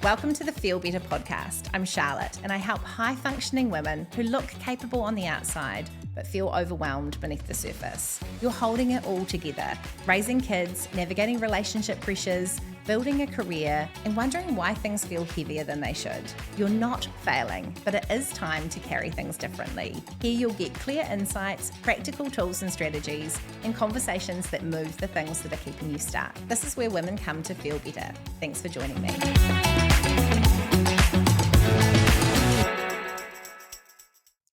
Welcome to the Feel Better podcast. I'm Charlotte, and I help high-functioning women who look capable on the outside but feel overwhelmed beneath the surface. You're holding it all together, raising kids, navigating relationship pressures, building a career, and wondering why things feel heavier than they should. You're not failing, but it is time to carry things differently. Here you'll get clear insights, practical tools and strategies, and conversations that move the things that are keeping you stuck. This is where women come to feel better. Thanks for joining me.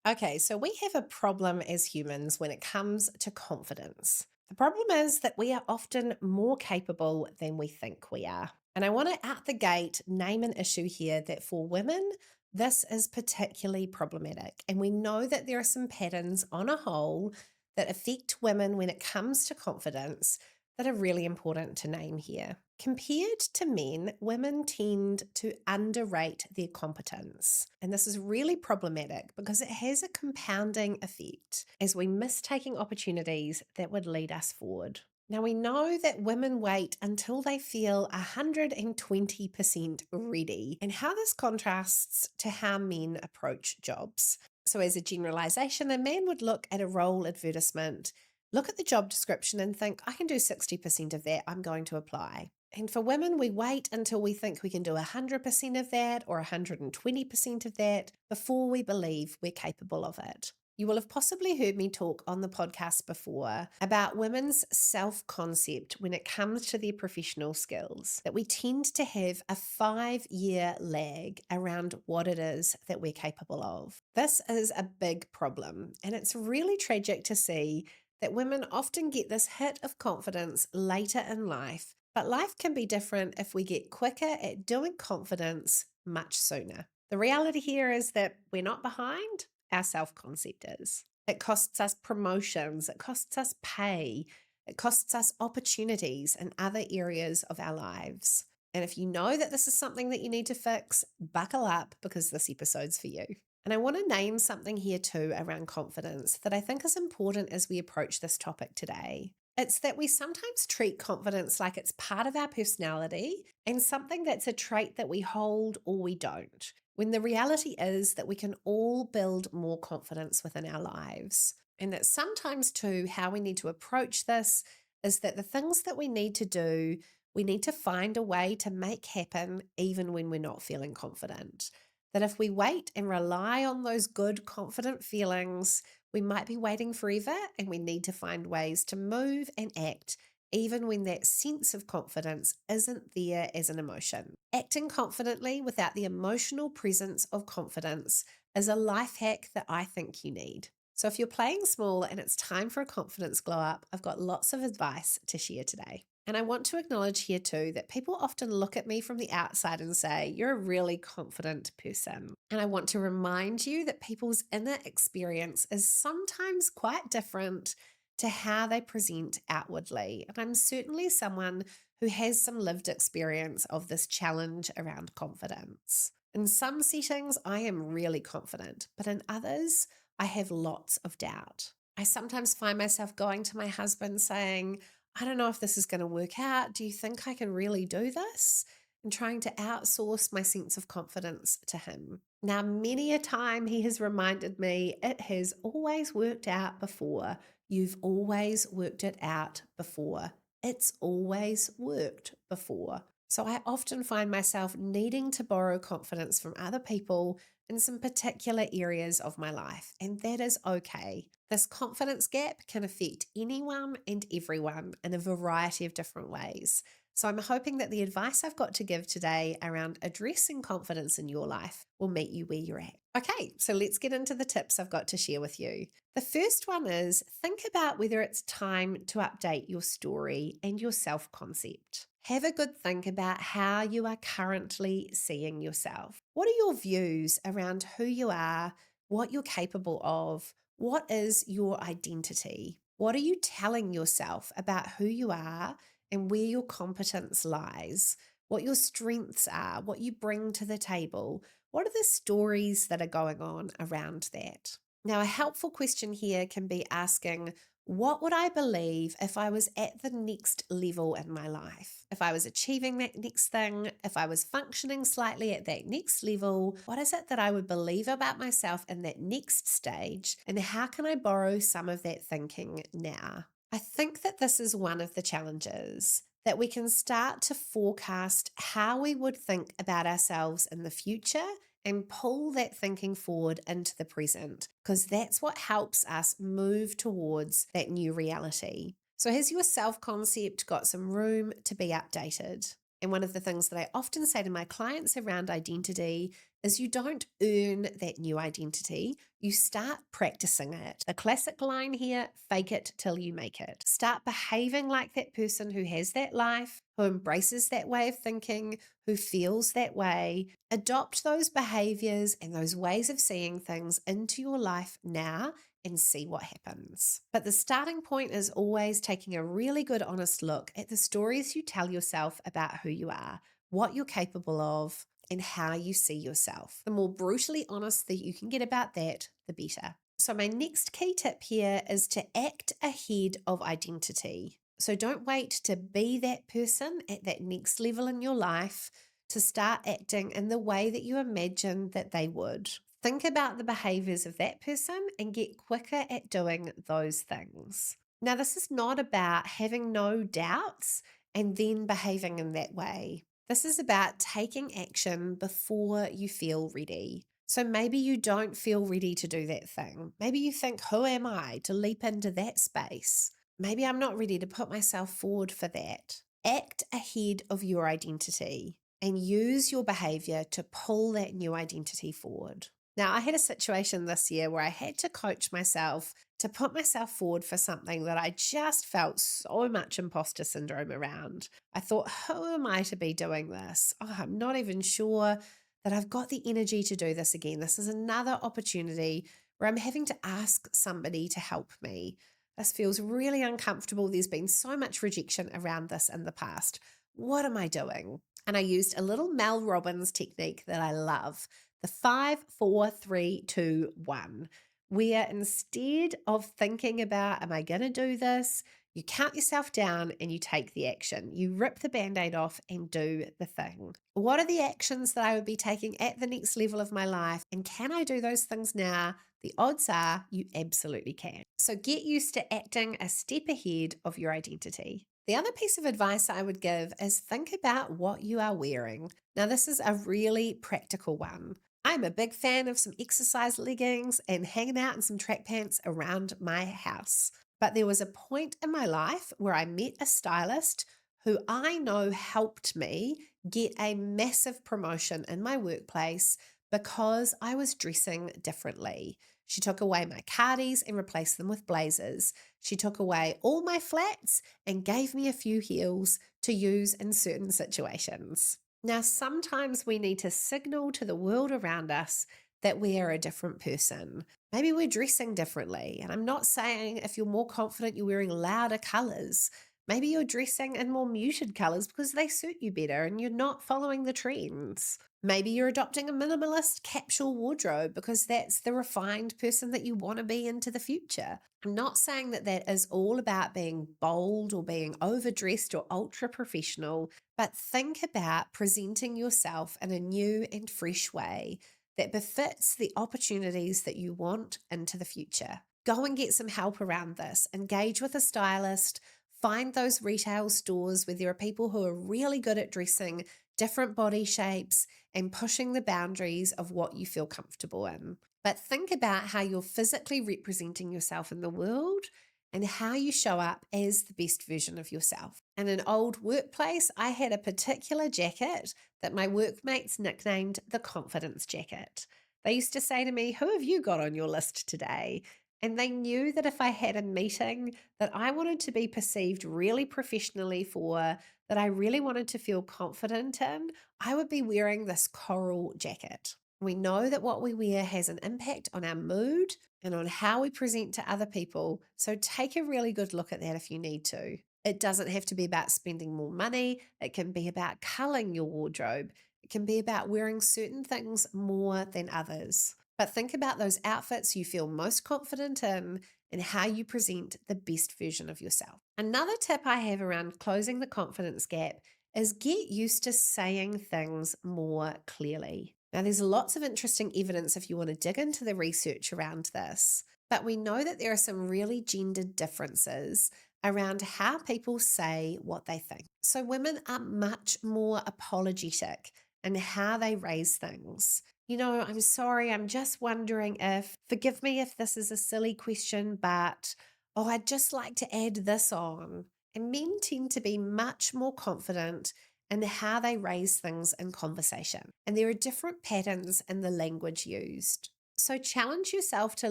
Okay, so we have a problem as humans when it comes to confidence. The problem is that we are often more capable than we think we are. And I want to, out the gate, name an issue here that for women, this is particularly problematic. And we know that there are some patterns on a whole that affect women when it comes to confidence that are really important to name here. Compared to men, women tend to underrate their competence. And this is really problematic because it has a compounding effect as we miss taking opportunities that would lead us forward. Now, we know that women wait until they feel 120% ready, and how this contrasts to how men approach jobs. So, as a generalization, a man would look at a role advertisement, look at the job description, and think, I can do 60% of that, I'm going to apply. And for women, we wait until we think we can do 100% of that or 120% of that before we believe we're capable of it. You will have possibly heard me talk on the podcast before about women's self-concept when it comes to their professional skills, that we tend to have a 5-year lag around what it is that we're capable of. This is a big problem, and it's really tragic to see that women often get this hit of confidence later in life, but life can be different if we get quicker at doing confidence much sooner. The reality here is that we're not behind. Our self-concept is. It costs us promotions, it costs us pay, it costs us opportunities in other areas of our lives. And if you know that this is something that you need to fix, buckle up because this episode's for you. And I want to name something here too around confidence that I think is important as we approach this topic today. It's that we sometimes treat confidence like it's part of our personality and something that's a trait that we hold or we don't, when the reality is that we can all build more confidence within our lives. And that sometimes too, how we need to approach this is that the things that we need to do, we need to find a way to make happen even when we're not feeling confident. That if we wait and rely on those good, confident feelings, we might be waiting forever, and we need to find ways to move and act even when that sense of confidence isn't there as an emotion. Acting confidently without the emotional presence of confidence is a life hack that I think you need. So if you're playing small and it's time for a confidence glow up, I've got lots of advice to share today. And I want to acknowledge here too that people often look at me from the outside and say, you're a really confident person. And I want to remind you that people's inner experience is sometimes quite different to how they present outwardly. And I'm certainly someone who has some lived experience of this challenge around confidence. In some settings, I am really confident, but in others, I have lots of doubt. I sometimes find myself going to my husband saying, I don't know if this is going to work out. Do you think I can really do this? And trying to outsource my sense of confidence to him. Now, many a time he has reminded me it has always worked out before. You've always worked it out before. It's always worked before. So I often find myself needing to borrow confidence from other people in some particular areas of my life, and that is okay. This confidence gap can affect anyone and everyone in a variety of different ways. So I'm hoping that the advice I've got to give today around addressing confidence in your life will meet you where you're at. Okay, so let's get into the tips I've got to share with you. The first one is think about whether it's time to update your story and your self-concept. Have a good think about how you are currently seeing yourself. What are your views around who you are, what you're capable of? What is your identity? What are you telling yourself about who you are and where your competence lies? What your strengths are, what you bring to the table? What are the stories that are going on around that? Now, a helpful question here can be asking, What would I believe if I was at the next level in my life? If I was achieving that next thing, if I was functioning slightly at that next level, what is it that I would believe about myself in that next stage? And how can I borrow some of that thinking now? I think that this is one of the challenges that we can start to forecast how we would think about ourselves in the future and pull that thinking forward into the present, because that's what helps us move towards that new reality. So, has your self concept got some room to be updated? And one of the things that I often say to my clients around identity is you don't earn that new identity, you start practicing it. The classic line here, fake it till you make it. Start behaving like that person who has that life, who embraces that way of thinking, who feels that way. Adopt those behaviors and those ways of seeing things into your life now and see what happens. But the starting point is always taking a really good, honest look at the stories you tell yourself about who you are, what you're capable of, and how you see yourself. The more brutally honest that you can get about that, the better. So, my next key tip here is to act ahead of identity. So, don't wait to be that person at that next level in your life to start acting in the way that you imagine that they would. Think about the behaviors of that person and get quicker at doing those things. Now, this is not about having no doubts and then behaving in that way. This is about taking action before you feel ready. So maybe you don't feel ready to do that thing. Maybe you think, who am I to leap into that space? Maybe I'm not ready to put myself forward for that. Act ahead of your identity and use your behavior to pull that new identity forward. Now, I had a situation this year where I had to coach myself to put myself forward for something that I just felt so much imposter syndrome around. I thought, who am I to be doing this? Oh, I'm not even sure that I've got the energy to do this again. This is another opportunity where I'm having to ask somebody to help me. This feels really uncomfortable. There's been so much rejection around this in the past. What am I doing? And I used a little Mel Robbins technique that I love, the 5, 4, 3, 2, 1, where instead of thinking about, am I going to do this? You count yourself down and you take the action. You rip the band aid off and do the thing. What are the actions that I would be taking at the next level of my life? And can I do those things now? The odds are you absolutely can. So get used to acting a step ahead of your identity. The other piece of advice I would give is think about what you are wearing. Now, this is a really practical one. I'm a big fan of some exercise leggings and hanging out in some track pants around my house. But there was a point in my life where I met a stylist who I know helped me get a massive promotion in my workplace because I was dressing differently. She took away my cardies and replaced them with blazers. She took away all my flats and gave me a few heels to use in certain situations. Now, sometimes we need to signal to the world around us that we are a different person. Maybe we're dressing differently. And I'm not saying if you're more confident, you're wearing louder colors. Maybe you're dressing in more muted colors because they suit you better and you're not following the trends. Maybe you're adopting a minimalist capsule wardrobe because that's the refined person that you want to be into the future. I'm not saying that that is all about being bold or being overdressed or ultra professional, but think about presenting yourself in a new and fresh way that befits the opportunities that you want into the future. Go and get some help around this. Engage with a stylist. Find those retail stores where there are people who are really good at dressing different body shapes and pushing the boundaries of what you feel comfortable in. But think about how you're physically representing yourself in the world and how you show up as the best version of yourself. In an old workplace, I had a particular jacket that my workmates nicknamed the confidence jacket. They used to say to me, who have you got on your list today? And they knew that if I had a meeting that I wanted to be perceived really professionally for, that I really wanted to feel confident in, I would be wearing this coral jacket. We know that what we wear has an impact on our mood and on how we present to other people. So take a really good look at that if you need to. It doesn't have to be about spending more money. It can be about culling your wardrobe. It can be about wearing certain things more than others. But think about those outfits you feel most confident in and how you present the best version of yourself. Another tip I have around closing the confidence gap is get used to saying things more clearly. Now, there's lots of interesting evidence if you want to dig into the research around this, but we know that there are some really gendered differences around how people say what they think. So, women are much more apologetic in how they raise things. I'm sorry, I'm just wondering if, forgive me if this is a silly question, but I'd just like to add this on. And men tend to be much more confident in how they raise things in conversation. And there are different patterns in the language used. So challenge yourself to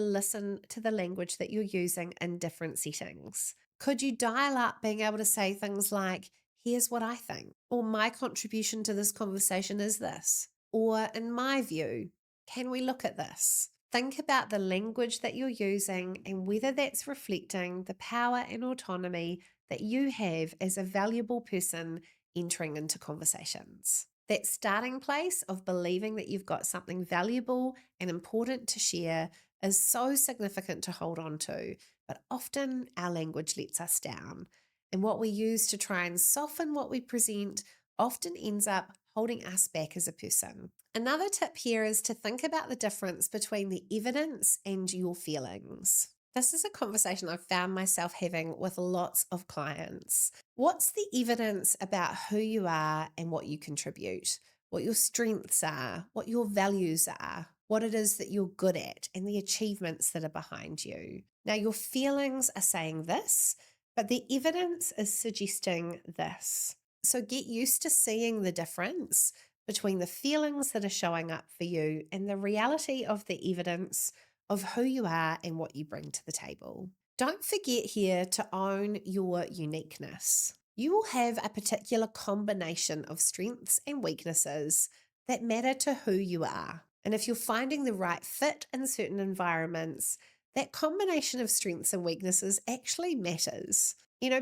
listen to the language that you're using in different settings. Could you dial up being able to say things like, here's what I think, or my contribution to this conversation is this, or in my view, can we look at this? Think about the language that you're using and whether that's reflecting the power and autonomy that you have as a valuable person entering into conversations. That starting place of believing that you've got something valuable and important to share is so significant to hold on to, but often our language lets us down. And what we use to try and soften what we present often ends up holding us back as a person. Another tip here is to think about the difference between the evidence and your feelings. This is a conversation I've found myself having with lots of clients. What's the evidence about who you are and what you contribute? What your strengths are, what your values are, what it is that you're good at, and the achievements that are behind you. Now, your feelings are saying this, but the evidence is suggesting this. So get used to seeing the difference between the feelings that are showing up for you and the reality of the evidence of who you are and what you bring to the table. Don't forget here to own your uniqueness. You will have a particular combination of strengths and weaknesses that matter to who you are. And if you're finding the right fit in certain environments, that combination of strengths and weaknesses actually matters.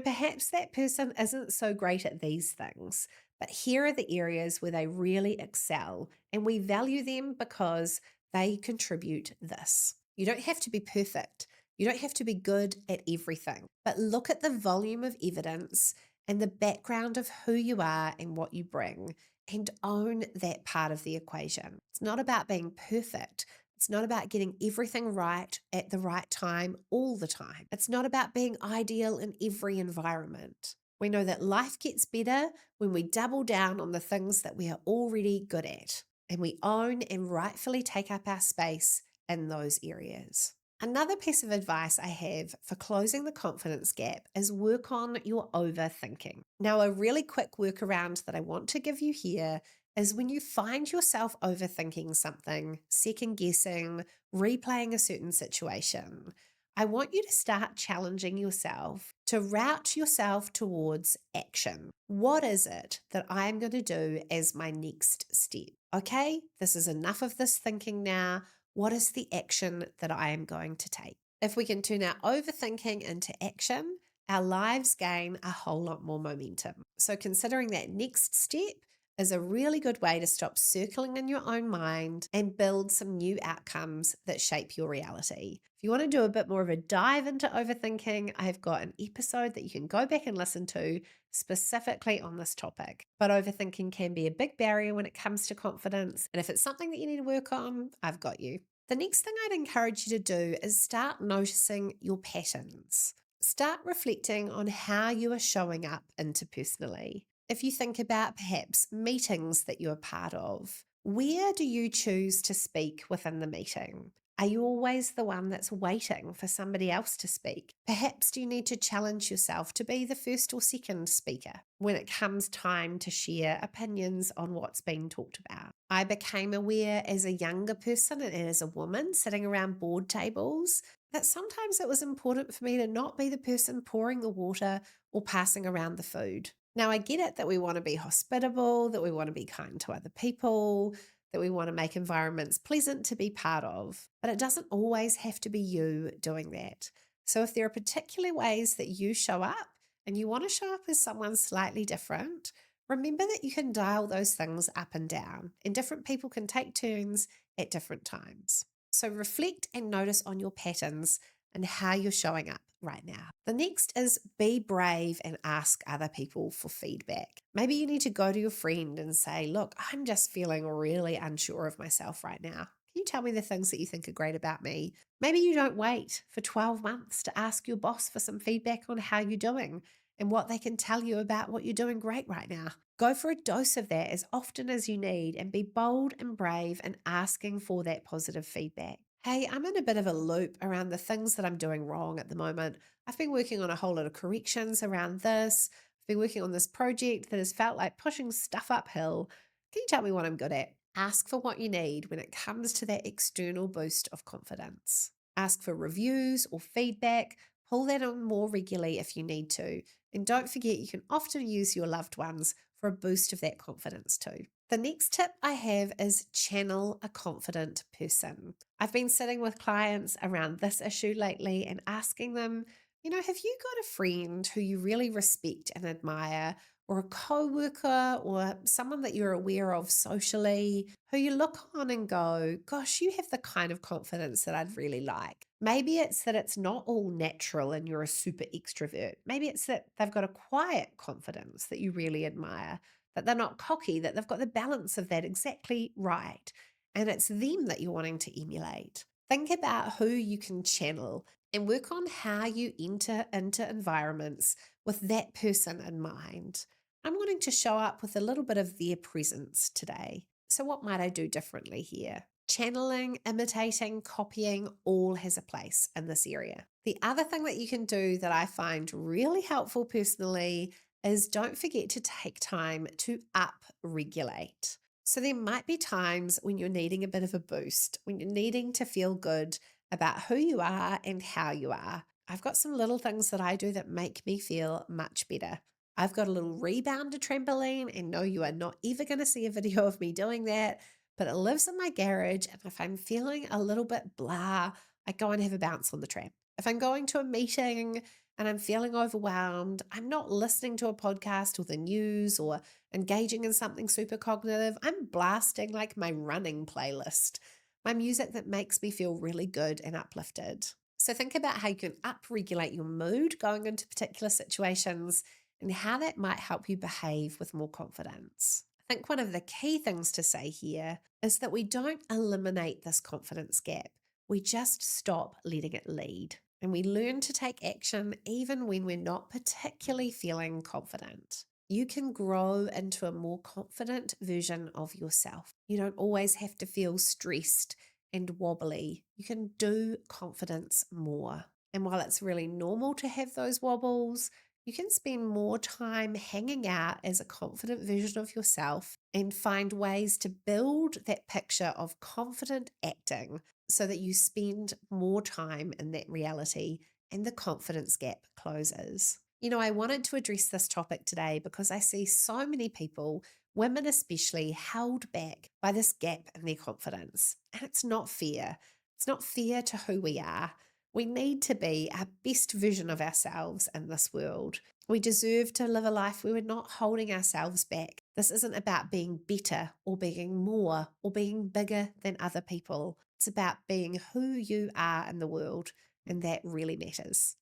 Perhaps that person isn't so great at these things, but here are the areas where they really excel, and we value them because they contribute this. You don't have to be perfect. You don't have to be good at everything, but look at the volume of evidence and the background of who you are and what you bring, and own that part of the equation. It's not about being perfect. It's not about getting everything right at the right time all the time. It's not about being ideal in every environment. We know that life gets better when we double down on the things that we are already good at, and we own and rightfully take up our space in those areas. Another piece of advice I have for closing the confidence gap is work on your overthinking. Now, a really quick workaround that I want to give you here is when you find yourself overthinking something, second guessing, replaying a certain situation, I want you to start challenging yourself to route yourself towards action. What is it that I'm going to do as my next step? Okay, this is enough of this thinking now. What is the action that I am going to take? If we can turn our overthinking into action, our lives gain a whole lot more momentum. So considering that next step is a really good way to stop circling in your own mind and build some new outcomes that shape your reality. If you want to do a bit more of a dive into overthinking, I've got an episode that you can go back and listen to specifically on this topic. But overthinking can be a big barrier when it comes to confidence. And if it's something that you need to work on, I've got you. The next thing I'd encourage you to do is start noticing your patterns. Start reflecting on how you are showing up interpersonally. If you think about perhaps meetings that you're part of, where do you choose to speak within the meeting? Are you always the one that's waiting for somebody else to speak? Perhaps do you need to challenge yourself to be the first or second speaker when it comes time to share opinions on what's being talked about? I became aware as a younger person and as a woman sitting around board tables that sometimes it was important for me to not be the person pouring the water or passing around the food. Now, I get it that we want to be hospitable, that we want to be kind to other people, that we want to make environments pleasant to be part of, but it doesn't always have to be you doing that. So if there are particular ways that you show up and you want to show up as someone slightly different, remember that you can dial those things up and down, and different people can take turns at different times. So reflect and notice on your patterns and how you're showing up right now. The next is be brave and ask other people for feedback. Maybe you need to go to your friend and say, look, I'm just feeling really unsure of myself right now. Can you tell me the things that you think are great about me? Maybe you don't wait for 12 months to ask your boss for some feedback on how you're doing and what they can tell you about what you're doing great right now. Go for a dose of that as often as you need and be bold and brave in asking for that positive feedback. Hey, I'm in a bit of a loop around the things that I'm doing wrong at the moment. I've been working on a whole lot of corrections around this. I've been working on this project that has felt like pushing stuff uphill. Can you tell me what I'm good at? Ask for what you need when it comes to that external boost of confidence. Ask for reviews or feedback. Pull that on more regularly if you need to. And don't forget, you can often use your loved ones for a boost of that confidence too. The next tip I have is channel a confident person. I've been sitting with clients around this issue lately and asking them, have you got a friend who you really respect and admire, or a coworker, or someone that you're aware of socially, who you look on and go, gosh, you have the kind of confidence that I'd really like? Maybe it's that it's not all natural and you're a super extrovert. Maybe it's that they've got a quiet confidence that you really admire, that they're not cocky, that they've got the balance of that exactly right. And it's them that you're wanting to emulate. Think about who you can channel and work on how you enter into environments with that person in mind. I'm wanting to show up with a little bit of their presence today. So, what might I do differently here? Channeling, imitating, copying all has a place in this area. The other thing that you can do that I find really helpful personally is don't forget to take time to up regulate. So there might be times when you're needing a bit of a boost, when you're needing to feel good about who you are and how you are. I've got some little things that I do that make me feel much better. I've got a little rebounder trampoline, and no, you are not ever going to see a video of me doing that, but it lives in my garage. And if I'm feeling a little bit blah, I go and have a bounce on the tramp. If I'm going to a meeting and I'm feeling overwhelmed, I'm not listening to a podcast or the news or engaging in something super cognitive. I'm blasting like my running playlist, my music that makes me feel really good and uplifted. So think about how you can upregulate your mood going into particular situations and how that might help you behave with more confidence. I think one of the key things to say here is that we don't eliminate this confidence gap. We just stop letting it lead. And we learn to take action even when we're not particularly feeling confident. You can grow into a more confident version of yourself. You don't always have to feel stressed and wobbly. You can do confidence more. And while it's really normal to have those wobbles, you can spend more time hanging out as a confident version of yourself and find ways to build that picture of confident acting so that you spend more time in that reality and the confidence gap closes. I wanted to address this topic today because I see so many people, women especially, held back by this gap in their confidence. And it's not fair. It's not fair to who we are. We need to be our best version of ourselves in this world. We deserve to live a life where we're not holding ourselves back. This isn't about being better or being more or being bigger than other people. It's about being who you are in the world, and that really matters.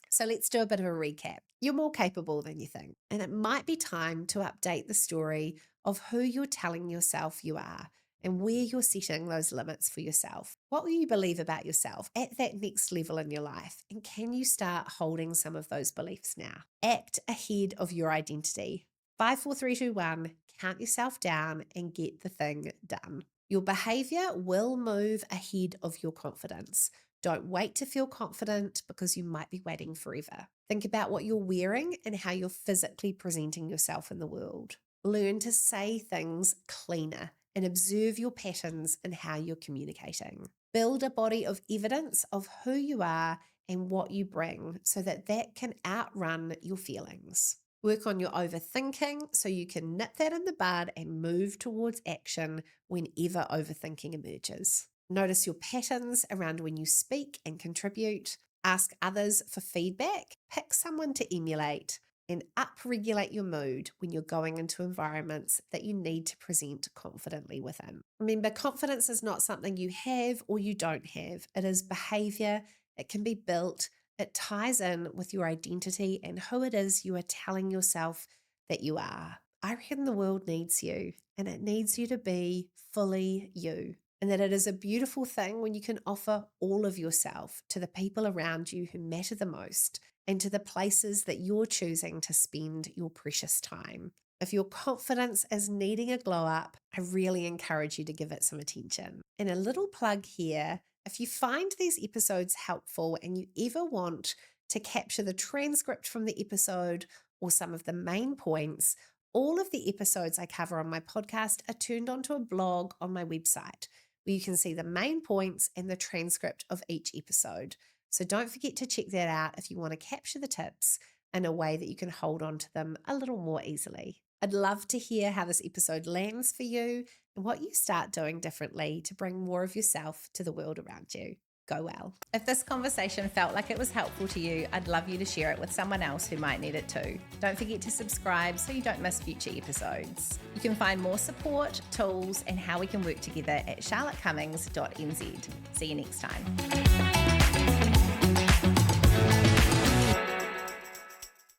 So let's do a bit of a recap. You're more capable than you think, and it might be time to update the story of who you're telling yourself you are and where you're setting those limits for yourself. What will you believe about yourself at that next level in your life? And can you start holding some of those beliefs now? Act ahead of your identity. 5, 4, 3, 2, 1, count yourself down and get the thing done. Your behavior will move ahead of your confidence. Don't wait to feel confident because you might be waiting forever. Think about what you're wearing and how you're physically presenting yourself in the world. Learn to say things cleaner and observe your patterns in how you're communicating. Build a body of evidence of who you are and what you bring so that that can outrun your feelings. Work on your overthinking so you can nip that in the bud and move towards action whenever overthinking emerges. Notice your patterns around when you speak and contribute. Ask others for feedback. Pick someone to emulate and upregulate your mood when you're going into environments that you need to present confidently within. Remember, confidence is not something you have or you don't have. It is behavior it can be built. It ties in with your identity and who it is you are telling yourself that you are. I reckon the world needs you, and it needs you to be fully you. And that it is a beautiful thing when you can offer all of yourself to the people around you who matter the most and to the places that you're choosing to spend your precious time. If your confidence is needing a glow up, I really encourage you to give it some attention. And a little plug here, if you find these episodes helpful and you ever want to capture the transcript from the episode or some of the main points, all of the episodes I cover on my podcast are turned onto a blog on my website where you can see the main points and the transcript of each episode. So don't forget to check that out if you want to capture the tips in a way that you can hold on to them a little more easily. I'd love to hear how this episode lands for you and what you start doing differently to bring more of yourself to the world around you. Go well. If this conversation felt like it was helpful to you, I'd love you to share it with someone else who might need it too. Don't forget to subscribe so you don't miss future episodes. You can find more support, tools, and how we can work together at charlottecummings.nz. See you next time.